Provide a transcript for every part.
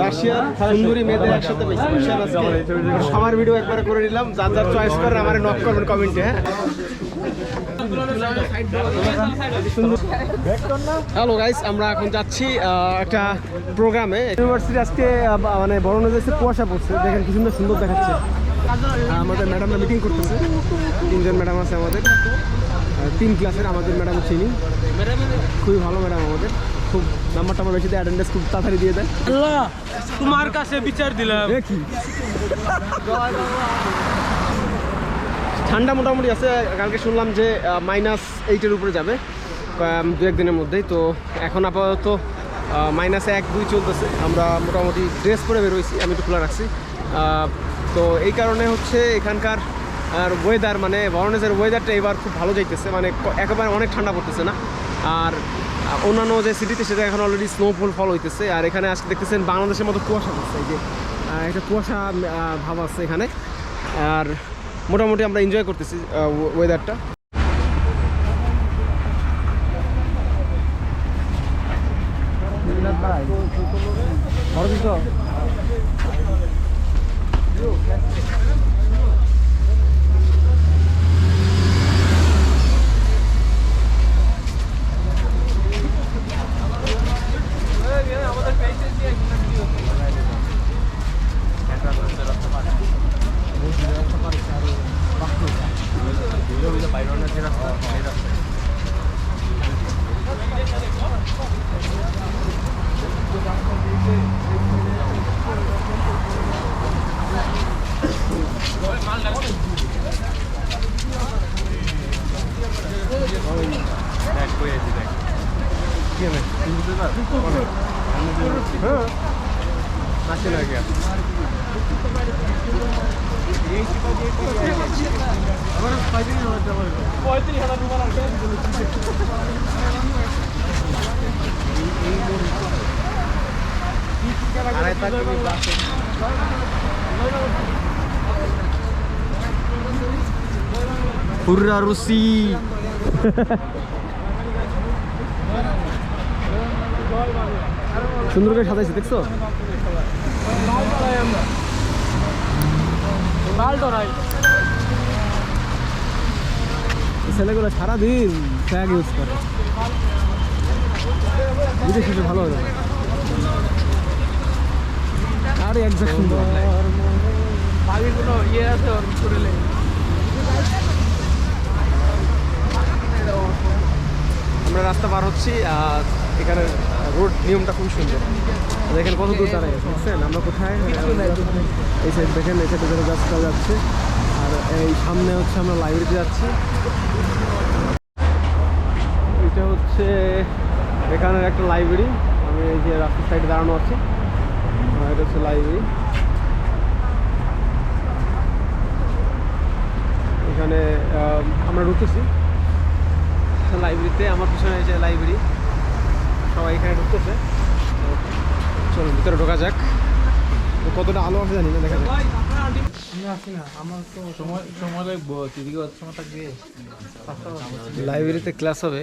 রাশিয়ার সুন্দরী মেয়েদের একসাথে সবার ভিডিও একবার করে নিলাম, যার যার চয়েস করে আমার নক করবেন কমেন্টে। হ্যাঁ, হ্যালো গাইস, আমরা এখন যাচ্ছি একটা প্রোগ্রামে। ইউনিভার্সিটি আজকে মানে বরণে যাচ্ছে, কুয়াশা পড়ছে, দেখেন কি সুন্দর সুন্দর দেখাচ্ছে। আমাদের ম্যাডামরা মিটিং করতেছে, 3 জন ম্যাডাম আছে আমাদের, 3 ক্লাসের। আমাদের ম্যাডাম চিনি, খুবই ভালো ম্যাডাম আমাদের, খুব নাম্বার টাম্বার বেশি দেয়, অ্যাটেন্ডেন্স খুব তাড়াতাড়ি দিয়ে দেয়। আল্লাহ তোমার কাছে বিচার দিলাম। দেখি ঠান্ডা মোটামুটি আছে, কালকে শুনলাম যে -8-এর উপরে যাবে 2-1 দিনের মধ্যেই। তো এখন আপাতত -1-2 চলতেছে। আমরা মোটামুটি ড্রেস পরে বেরোইছি, আমি একটু খোলা রাখছি। তো এই কারণে হচ্ছে এখানকার আর ওয়েদার, মানে ভরনেজের ওয়েদারটা এবার খুব ভালো যাইতেছে, মানে একেবারে অনেক ঠান্ডা পড়তেছে না। আর অন্যান্য যে সিটিতে সেটা এখন অলরেডি স্নোফল ফল হইতেছে। আর এখানে আজকে দেখতেছেন বাংলাদেশের মতো কুয়াশা পড়ছে, এই যে একটা কুয়াশা ভাব আছে এখানে। আর মোটামুটি আমরা এনজয় করতেছি ওয়েদারটা। হুররা রুসি সুন্দর করে সাজাইছে, দেখছো? ছেলেগুলো সারাদিন ফ্যাগ ইউজ করে, বিদেশে ভালো হবে। আর একদম সুন্দর আমরা রাস্তা পার হচ্ছি। আর এখানে রোড নিয়মটা খুব সুন্দর, দেখেন কত দূর দাঁড়ায় বুঝছেন আমরা কোথায়। এই সাইড দেখেন, এই সাইডে রাস্তা যাচ্ছে। আর এই সামনে হচ্ছে আমরা লাইব্রেরিতে যাচ্ছি। এটা হচ্ছে এখানের একটা লাইব্রেরি, আমি এই যে রাস্তার সাইডে দাঁড়ানো আছি, এটা হচ্ছে লাইব্রেরি। এখানে আমরা ঢুকতেছি লাইব্রেরিতে, আমার পিছনে এই যে লাইব্রেরি, সবাই এখানে ঢুকতেছে। চলুন ভিতরে ঢোকা যাক। কতটা আলো আছে জানি না, দেখা যাক। লাইব্রেরিতে ক্লাস হবে,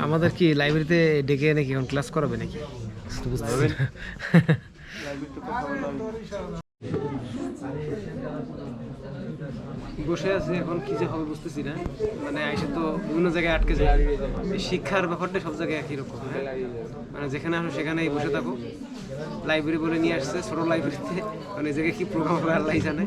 আমাদের কি লাইব্রেরিতে ডেকে নাকি এখন ক্লাস করাবে নাকি বুঝতে পারবেন। বসে আছি, এখন কি যে হবে বুঝতেছি না। মানে আইসে তো বিভিন্ন জায়গায় আটকে যায়, এই শিক্ষার ব্যাপারটা সব জায়গায় একই রকম। মানে যেখানে আসো সেখানেই বসে থাকো। লাইব্রেরি বলে নিয়ে আসছে, ছোট লাইব্রেরিতে, মানে এই জায়গায় কি প্রোগ্রাম হবে আল্লাহ জানে।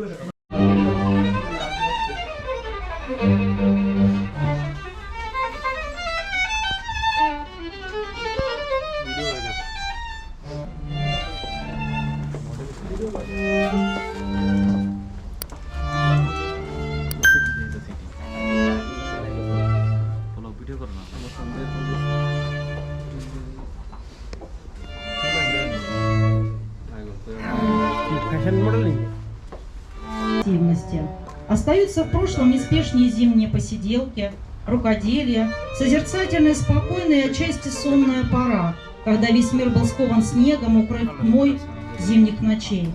Остаются в прошлом неспешные зимние посиделки, рукоделие, созерцательная, спокойная, отчасти сонная пора, когда весь мир был скован снегом, укрыт тьмой зимних ночей.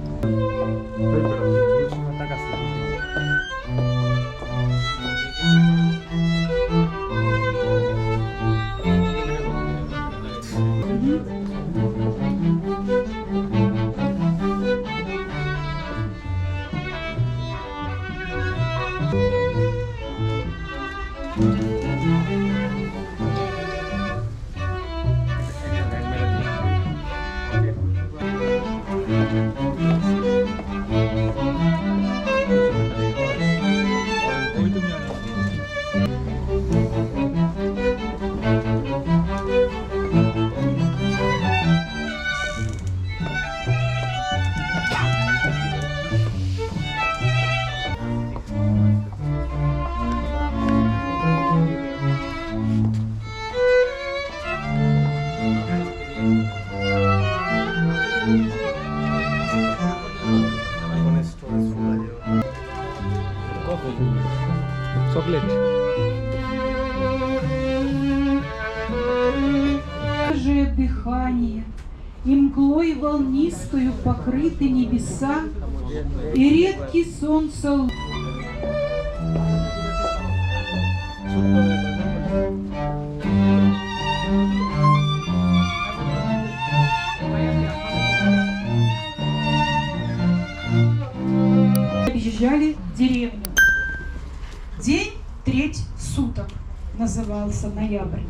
চকলেট Свежее дыхание, и мглой волнистою покрыты небеса, и редкий солнце объезжали деревню. День треть суток назывался ноябрь.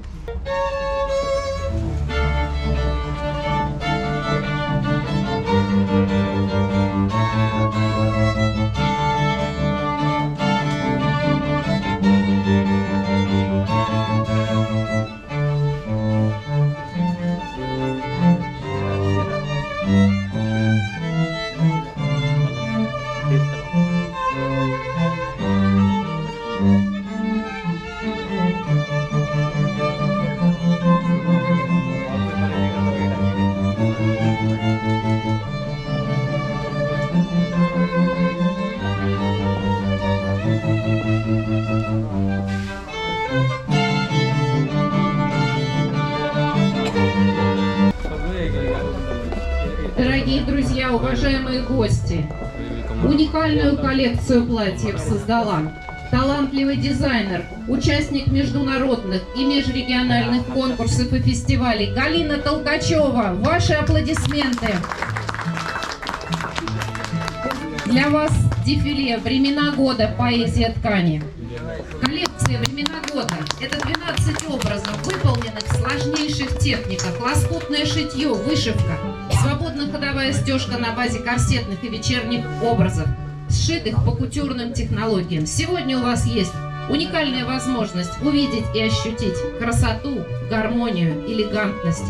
Дорогие друзья, уважаемые гости, уникальную коллекцию платьев создала талантливый дизайнер, участник международных и межрегиональных конкурсов и фестивалей Галина Толкачева. Ваши аплодисменты. Для вас дефиле «Времена года. Поэзия ткани». Коллекция «Времена года» – это 12 образов, выполненных в сложнейших техниках: лоскутное шитье, вышивка, свободно-ходовая стежка на базе корсетных и вечерних образов, сшитых по кутюрным технологиям. Сегодня у вас есть уникальная возможность увидеть и ощутить красоту, гармонию, элегантность.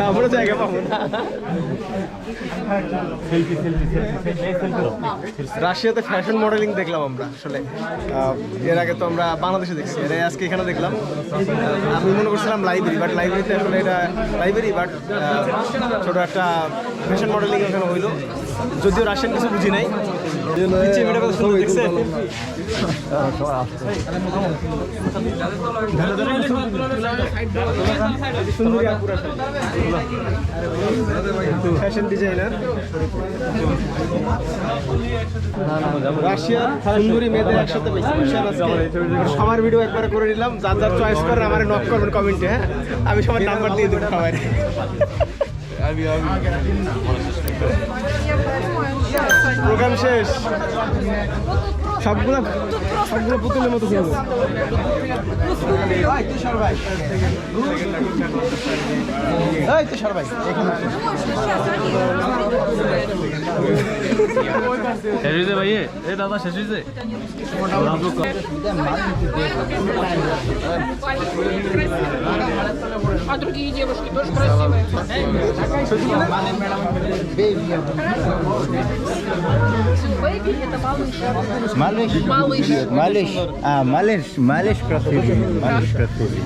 আমরা জায়গা পাবো না। রাশিয়াতে ফ্যাশন মডেলিং দেখলাম আমরা আসলে, এর আগে তো আমরা বাংলাদেশে দেখছি, এর আজকে এখানে দেখলাম। আমি মনে করছিলাম লাইব্রেরি, বাট লাইব্রেরিতে আসলে এটা লাইব্রেরি বাট ছোট একটা ফ্যাশন মডেলিং ওখানে হইলো, যদিও রাশিয়ান কিছু বুঝি নাই। পিছিয়ে মেয়েটা কত সুন্দর দেখছে। ফ্যাশন ডিজাইনার রাশিয়ার সুন্দরী মেয়েদের একসাথে সবার ভিডিও একবার করে নিলাম। যার যার চয়েস করে আমার নক করবেন কমেন্টে। হ্যাঁ, আমি সবার নাম্বার দিয়ে দেবো সবাই। প্রোগ্রাম শেষ, সবগুলো পুতুলের মতো ছিল। А другие девушки тоже красивые. Бэйби — это малыш. Малыш? Малыш. Малыш. А, малыш красивый. Малыш красивый.